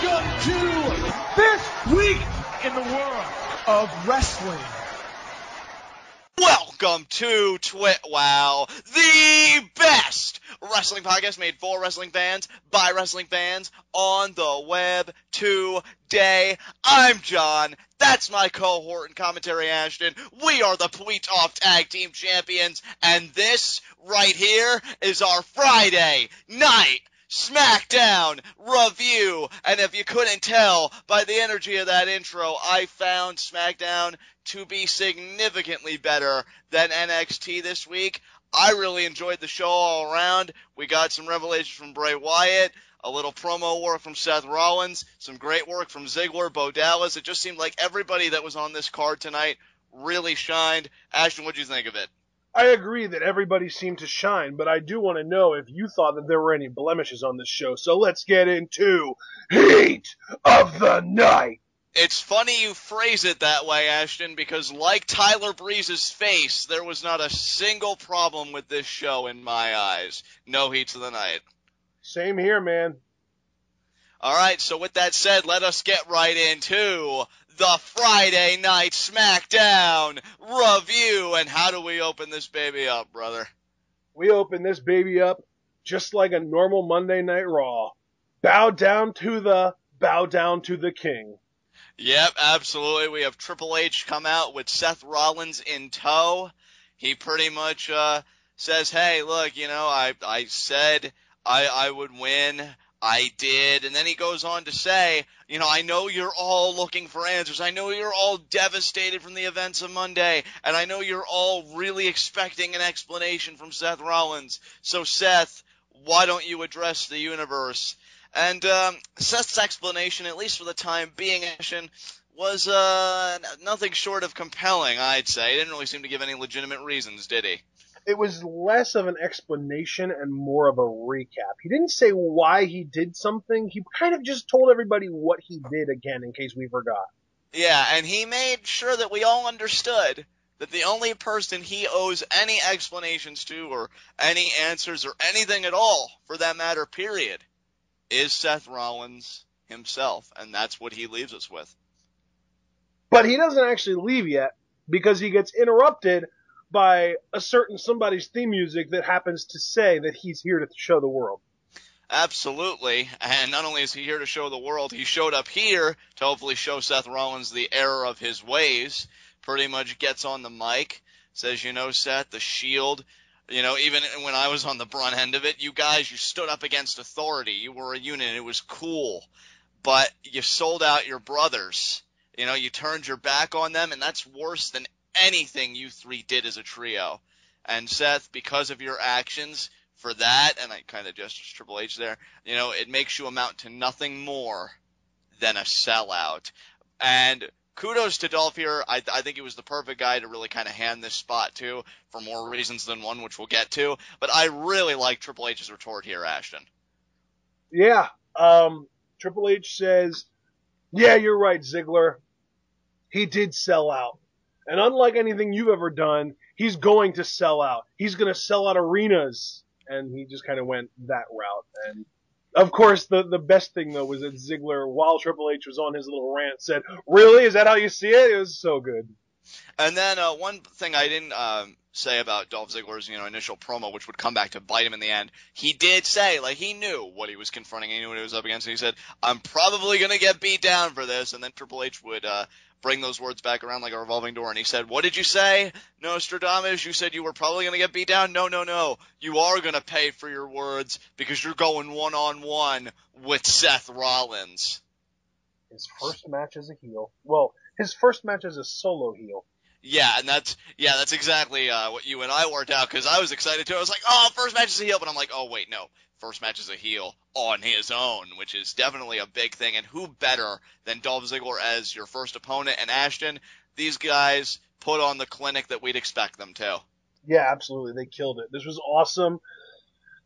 Welcome to this week in the world of wrestling. Welcome to TWitWoW, the best wrestling podcast made for wrestling fans, by wrestling fans, on the web today. I'm John. That's my cohort and commentary, Ashton. We are the Tweet-Off Tag Team Champions, and this right here is our Friday night Smackdown review. And if you couldn't tell by the energy of that intro, I found Smackdown to be significantly better than NXT this week. I really enjoyed the show all around. We got some revelations from Bray Wyatt, a little promo work from Seth Rollins, some great work from Ziggler, Bo Dallas. It just seemed like everybody that was on this card tonight really shined. Ashton, what'd you think of it? I agree that everybody seemed to shine, but I do want to know if you thought that there were any blemishes on this show. So let's get into Heat of the Night. It's funny you phrase it that way, Ashton, because like Tyler Breeze's face, there was not a single problem with this show in my eyes. No Heats of the Night. Same here, man. All right, so with that said, let us get right into the Friday Night Smackdown review. And how do we open this baby up, brother? We open this baby up just like a normal Monday Night Raw. Bow down to the king. Yep, absolutely. We have Triple H come out with Seth Rollins in tow. He pretty much says, hey, look, you know, I said I would win. I did. And then he goes on to say, you know, I know you're all looking for answers. I know you're all devastated from the events of Monday. And I know you're all really expecting an explanation from Seth Rollins. So, Seth, why don't you address the universe? And Seth's explanation, at least for the time being, was nothing short of compelling, I'd say. He didn't really seem to give any legitimate reasons, did he? It was less of an explanation and more of a recap. He didn't say why he did something. He kind of just told everybody what he did again in case we forgot. Yeah, and he made sure that we all understood that the only person he owes any explanations to or any answers or anything at all, for that matter, period, is Seth Rollins himself, and that's what he leaves us with. But he doesn't actually leave yet, because he gets interrupted by a certain somebody's theme music that happens to say that he's here to show the world. Absolutely, and not only is he here to show the world, he showed up here to hopefully show Seth Rollins the error of his ways. Pretty much gets on the mic, says, you know, Seth, the Shield, you know, even when I was on the brunt end of it, you guys, you stood up against authority. You were a unit. It was cool. But you sold out your brothers. You know, you turned your back on them, and that's worse than anything you three did as a trio. And Seth, because of your actions for that, and I kind of gestures Triple H there, you know, it makes you amount to nothing more than a sellout. And kudos to Dolph here. I think he was the perfect guy to really kind of hand this spot to, for more reasons than one, which we'll get to. But I really like Triple H's retort here, Ashton. Yeah. Triple H says, yeah, you're right, Ziggler. He did sell out. And unlike anything you've ever done, he's going to sell out. He's going to sell out arenas. And he just kind of went that route. And of course, the best thing, though, was that Ziggler, while Triple H was on his little rant, said, really? Is that how you see it? It was so good. And then one thing I didn't say about Dolph Ziggler's, you know, initial promo, which would come back to bite him in the end, he did say, like, he knew what he was confronting, he knew what he was up against, and he said, I'm probably going to get beat down for this. And then Triple H would bring those words back around like a revolving door, and he said, what did you say, Nostradamus? You said you were probably going to get beat down? No. You are going to pay for your words because you're going one-on-one with Seth Rollins. His first match as a heel. Well, his first match as a solo heel. Yeah, and that's exactly what you and I worked out, because I was excited too. I was like, oh, first match as a heel, but I'm like, oh, wait, no. First match as a heel on his own, which is definitely a big thing. And who better than Dolph Ziggler as your first opponent? And Ashton, these guys put on the clinic that we'd expect them to. Yeah, absolutely. They killed it. This was awesome.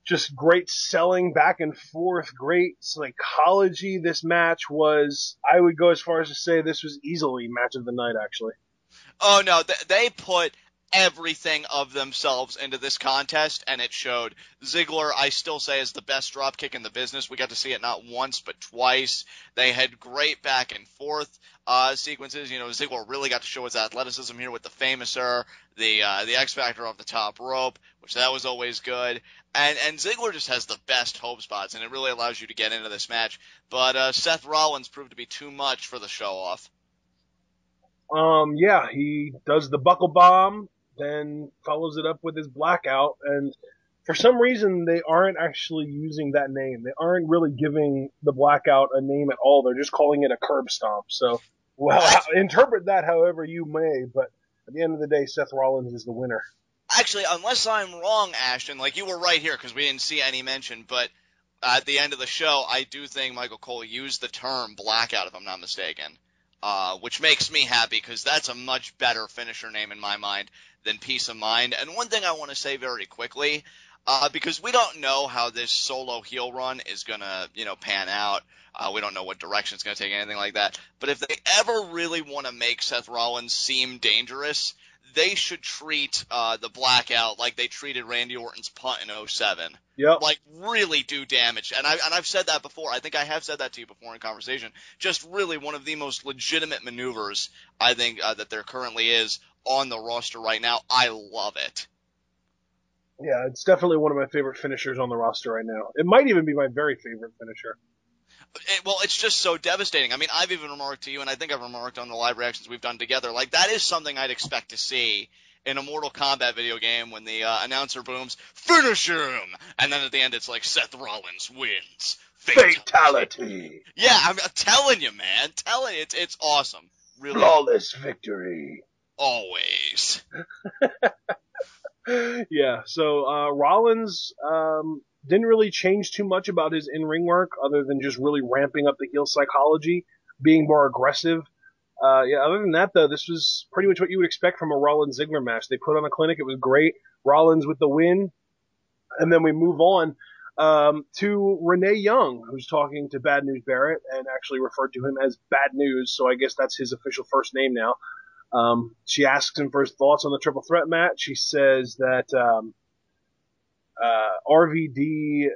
Just great selling back and forth, great psychology. This match was, I would go as far as to say this was easily match of the night, actually. Oh, no, they put everything of themselves into this contest, and it showed. Ziggler, I still say, is the best dropkick in the business. We got to see it not once, but twice. They had great back and forth sequences. You know, Ziggler really got to show his athleticism here with the Famouser, the X Factor off the top rope, which that was always good. And Ziggler just has the best hope spots, and it really allows you to get into this match. But Seth Rollins proved to be too much for the show-off. Yeah, he does the buckle bomb, then follows it up with his blackout, and for some reason they aren't actually using that name. They aren't really giving the blackout a name at all. They're just calling it a curb stomp. So, well, interpret that however you may, but at the end of the day, Seth Rollins is the winner. Actually, unless I'm wrong, Ashton, like you were right here because we didn't see any mention, but at the end of the show, I do think Michael Cole used the term blackout, if I'm not mistaken. Which makes me happy because that's a much better finisher name in my mind than Peace of Mind. And one thing I want to say very quickly, because we don't know how this solo heel run is going to, pan out. We don't know what direction it's going to take, anything like that. But if they ever really want to make Seth Rollins seem dangerous, they should treat the blackout like they treated Randy Orton's punt in 2007. Yep. Like, really do damage. And I've said that before. I think I have said that to you before in conversation. Just really one of the most legitimate maneuvers, I think, that there currently is on the roster right now. I love it. Yeah, it's definitely one of my favorite finishers on the roster right now. It might even be my very favorite finisher. Well, it's just so devastating. I mean, I've even remarked to you, and I think I've remarked on the live reactions we've done together, like, that is something I'd expect to see in a Mortal Kombat video game when the announcer booms, "Finish him!" And then at the end it's like, Seth Rollins wins. Fatality! Yeah, I'm telling you, man. It's awesome. Really. Flawless victory. Always. Yeah, so Rollins didn't really change too much about his in-ring work other than just really ramping up the heel psychology, being more aggressive. Other than that, though, this was pretty much what you would expect from a Rollins-Ziggler match. They put on a clinic. It was great. Rollins with the win. And then we move on to Renee Young, who's talking to Bad News Barrett and actually referred to him as Bad News, so I guess that's his official first name now. She asks him for his thoughts on the triple threat match. She says that RVD,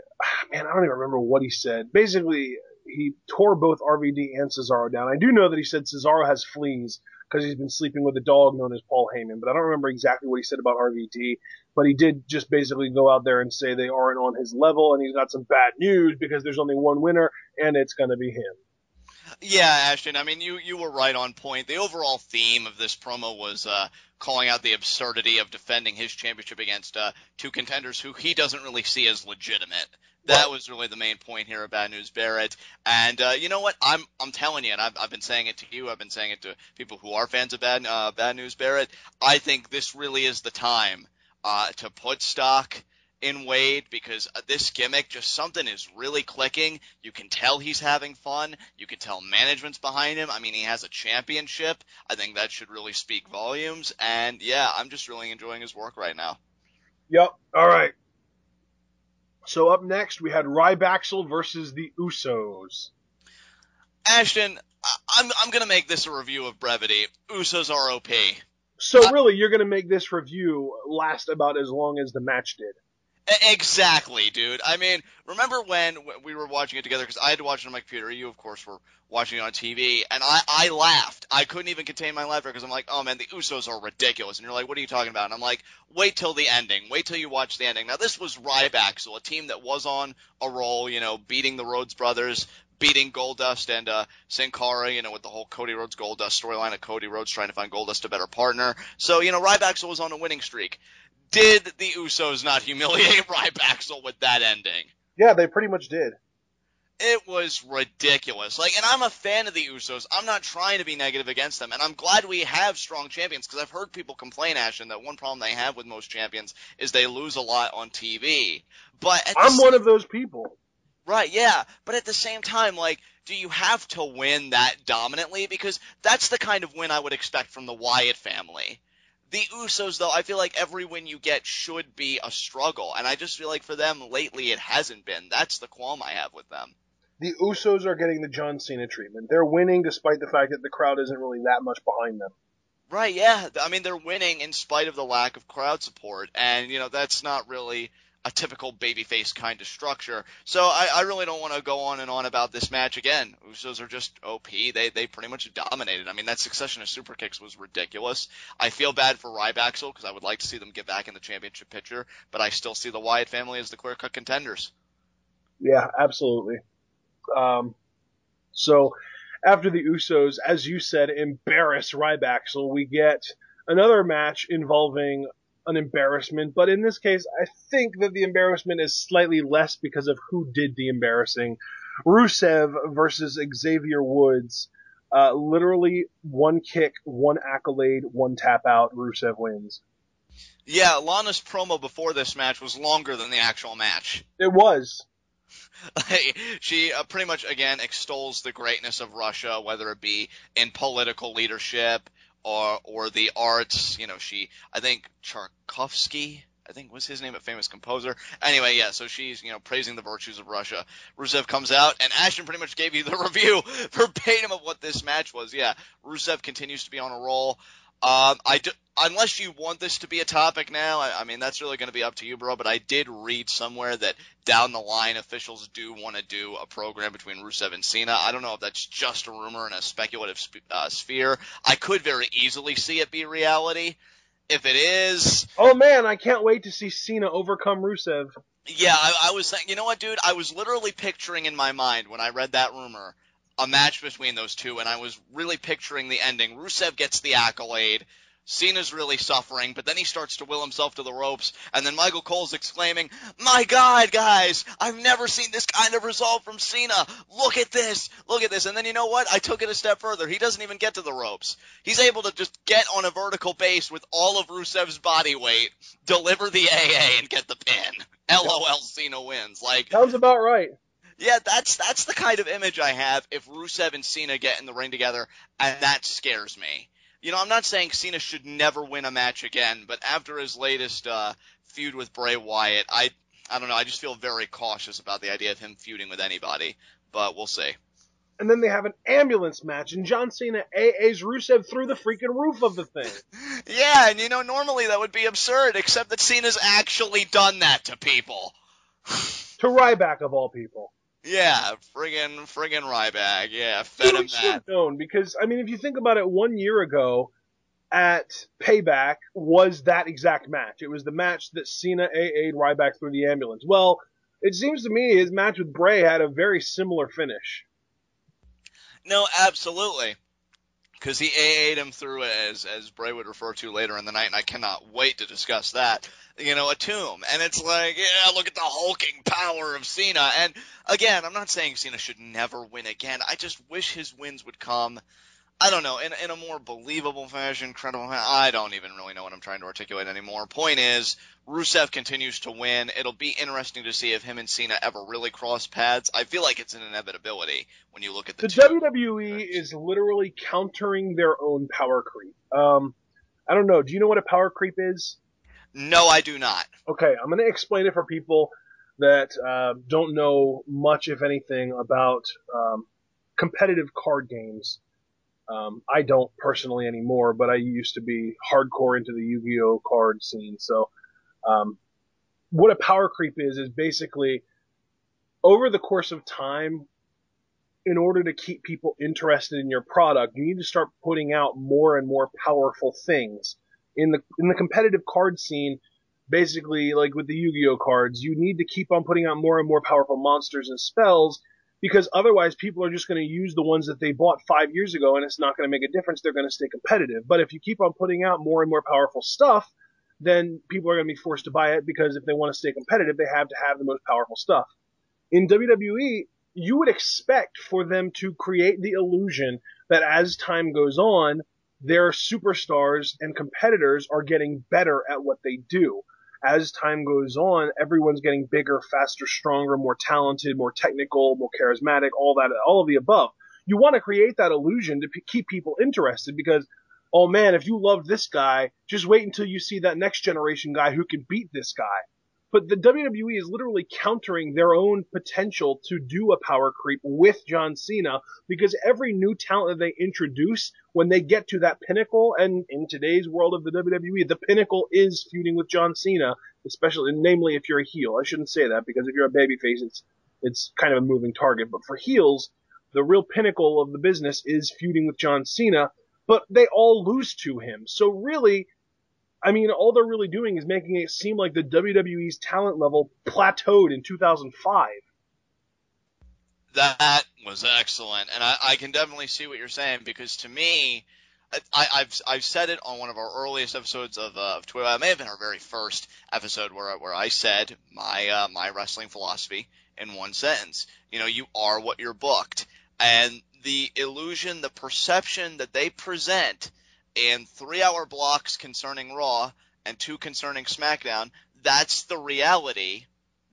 man, I don't even remember what he said. Basically, he tore both RVD and Cesaro down. I do know that he said Cesaro has fleas because he's been sleeping with a dog known as Paul Heyman, but I don't remember exactly what he said about RVD. But he did just basically go out there and say they aren't on his level, and he's got some bad news because there's only one winner, and it's going to be him. Yeah, Ashton, I mean, you were right on point. The overall theme of this promo was calling out the absurdity of defending his championship against two contenders who he doesn't really see as legitimate. That was really the main point here of Bad News Barrett. And you know what? I'm telling you, and I've been saying it to you, I've been saying it to people who are fans of Bad News Barrett. I think this really is the time to put stock in Wade, because this gimmick, just something is really clicking. You can tell he's having fun. You can tell management's behind him. I mean, he has a championship. I think that should really speak volumes. And yeah, I'm just really enjoying his work right now. Yep. All right. So up next, we had Rybaxel versus the Usos. Ashton, I'm going to make this a review of brevity. Usos are OP. So really, you're going to make this review last about as long as the match did. Exactly, dude. I mean, remember when we were watching it together, because I had to watch it on my computer. You, of course, were watching it on TV, and I laughed. I couldn't even contain my laughter because I'm like, oh, man, the Usos are ridiculous. And you're like, what are you talking about? And I'm like, wait till the ending. Wait till you watch the ending. Now, this was Rybaxel, a team that was on a roll, beating the Rhodes brothers, beating Goldust and Sin Cara, with the whole Cody Rhodes Goldust storyline of Cody Rhodes trying to find Goldust a better partner. So, Rybaxel was on a winning streak. Did the Usos not humiliate Rybaxel with that ending? Yeah, they pretty much did. It was ridiculous. And I'm a fan of the Usos. I'm not trying to be negative against them, and I'm glad we have strong champions, because I've heard people complain, Ashton, that one problem they have with most champions is they lose a lot on TV. But I'm one of those people. Right, yeah. But at the same time, do you have to win that dominantly? Because that's the kind of win I would expect from the Wyatt family. The Usos, though, I feel like every win you get should be a struggle, and I just feel like for them lately it hasn't been. That's the qualm I have with them. The Usos are getting the John Cena treatment. They're winning despite the fact that the crowd isn't really that much behind them. Right, yeah. I mean, they're winning in spite of the lack of crowd support, and, that's not really a typical babyface kind of structure. So I really don't want to go on and on about this match again. Usos are just OP. They pretty much dominated. I mean, that succession of super kicks was ridiculous. I feel bad for Rybaxel because I would like to see them get back in the championship picture, but I still see the Wyatt family as the clear-cut contenders. Yeah, absolutely. So after the Usos, as you said, embarrass Rybaxel, we get another match involving an embarrassment, but in this case, I think that the embarrassment is slightly less because of who did the embarrassing. Rusev versus Xavier Woods. Literally one kick, one accolade, one tap out, Rusev wins. Yeah, Lana's promo before this match was longer than the actual match. It was. She pretty much, again, extols the greatness of Russia, whether it be in political leadership or the arts. I think Tchaikovsky, was his name, a famous composer. Anyway, yeah, so she's, praising the virtues of Russia. Rusev comes out, and Ashton pretty much gave you the review verbatim of what this match was. Yeah, Rusev continues to be on a roll. Unless you want this to be a topic now, I mean, that's really going to be up to you, bro, but I did read somewhere that down the line officials do want to do a program between Rusev and Cena. I don't know if that's just a rumor in a speculative sphere. I could very easily see it be reality. If it is... Oh, man, I can't wait to see Cena overcome Rusev. Yeah, I was saying, you know what, dude? I was literally picturing in my mind when I read that rumor a match between those two, and I was really picturing the ending. Rusev gets the accolade. Cena's really suffering, but then he starts to will himself to the ropes, and then Michael Cole's exclaiming, "My God, guys, I've never seen this kind of result from Cena. Look at this, look at this." And then you know what? I took it a step further. He doesn't even get to the ropes. He's able to just get on a vertical base with all of Rusev's body weight, deliver the AA, and get the pin. LOL, Cena wins. Sounds about right. Yeah, that's the kind of image I have if Rusev and Cena get in the ring together, and that scares me. I'm not saying Cena should never win a match again, but after his latest feud with Bray Wyatt, I don't know, I just feel very cautious about the idea of him feuding with anybody, but we'll see. And then they have an ambulance match, and John Cena AA's Rusev through the freaking roof of the thing. Yeah, and normally that would be absurd, except that Cena's actually done that to people. To Ryback, of all people. Yeah, friggin' Ryback. Yeah, fed him that. Known because, I mean, if you think about it, 1 year ago at Payback was that exact match. It was the match that Cena AA'd Ryback through the ambulance. Well, it seems to me his match with Bray had a very similar finish. No, absolutely. Because he AA'd him through, as Bray would refer to later in the night, and I cannot wait to discuss that, a tomb. And it's like, yeah, look at the hulking power of Cena. And again, I'm not saying Cena should never win again. I just wish his wins would come, I don't know, in a more believable fashion, credible fashion. I don't even really know what I'm trying to articulate anymore. Point is, Rusev continues to win. It'll be interesting to see if him and Cena ever really cross paths. I feel like it's an inevitability when you look at the two. WWE is literally countering their own power creep. I don't know. Do you know what a power creep is? No, I do not. Okay, I'm going to explain it for people that don't know much, if anything, about competitive card games. I don't personally anymore, but I used to be hardcore into the Yu-Gi-Oh card scene. So, what a power creep is basically over the course of time, in order to keep people interested in your product, you need to start putting out more and more powerful things. In the competitive card scene, basically like with the Yu-Gi-Oh cards, you need to keep on putting out more and more powerful monsters and spells, because otherwise people are just going to use the ones that they bought 5 years ago, and it's not going to make a difference. They're going to stay competitive. But if you keep on putting out more and more powerful stuff, then people are going to be forced to buy it, because if they want to stay competitive, they have to have the most powerful stuff. In WWE, you would expect for them to create the illusion that as time goes on, their superstars and competitors are getting better at what they do. As time goes on, everyone's getting bigger, faster, stronger, more talented, more technical, more charismatic, all of the above. You want to create that illusion to keep people interested, because, oh man, if you love this guy, just wait until you see that next generation guy who can beat this guy. But the WWE is literally countering their own potential to do a power creep with John Cena, because every new talent that they introduce, when they get to that pinnacle, and in today's world of the WWE, the pinnacle is feuding with John Cena, especially, namely if you're a heel. I shouldn't say that, because if you're a babyface, it's kind of a moving target. But for heels, the real pinnacle of the business is feuding with John Cena, but they all lose to him. So really, I mean, all they're really doing is making it seem like the WWE's talent level plateaued in 2005. That was excellent, and I can definitely see what you're saying, because to me, I've said it on one of our earliest episodes of TWitWoW. It may have been our very first episode where I said my wrestling philosophy in one sentence. You know, you are what you're booked, and the illusion, the perception that they present in 3-hour blocks concerning Raw and 2 concerning SmackDown, that's the reality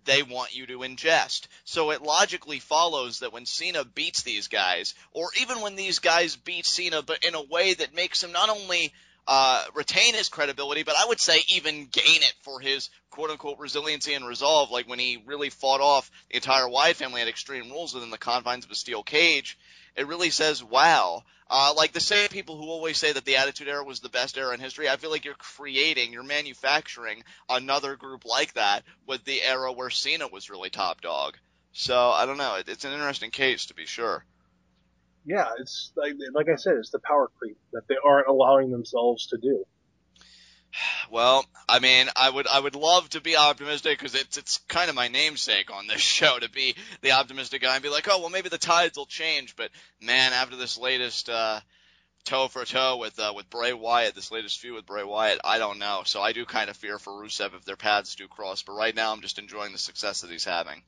they want you to ingest. So it logically follows that when Cena beats these guys, or even when these guys beat Cena, but in a way that makes him not only retain his credibility, but I would say even gain it for his quote-unquote resiliency and resolve, like when he really fought off the entire Wyatt family at Extreme Rules within the confines of a steel cage, it really says, wow. Like the same people who always say that the Attitude Era was the best era in history, I feel like you're manufacturing another group like that with the era where Cena was really top dog. So, I don't know. It's an interesting case, to be sure. Yeah, it's like I said, it's the power creep that they aren't allowing themselves to do. Well, I mean, I would love to be optimistic, because it's kind of my namesake on this show to be the optimistic guy and be like, oh, well, maybe the tides will change. But man, after this latest toe for toe with Bray Wyatt, this latest feud with Bray Wyatt, I don't know. So I do kind of fear for Rusev if their paths do cross. But right now, I'm just enjoying the success that he's having.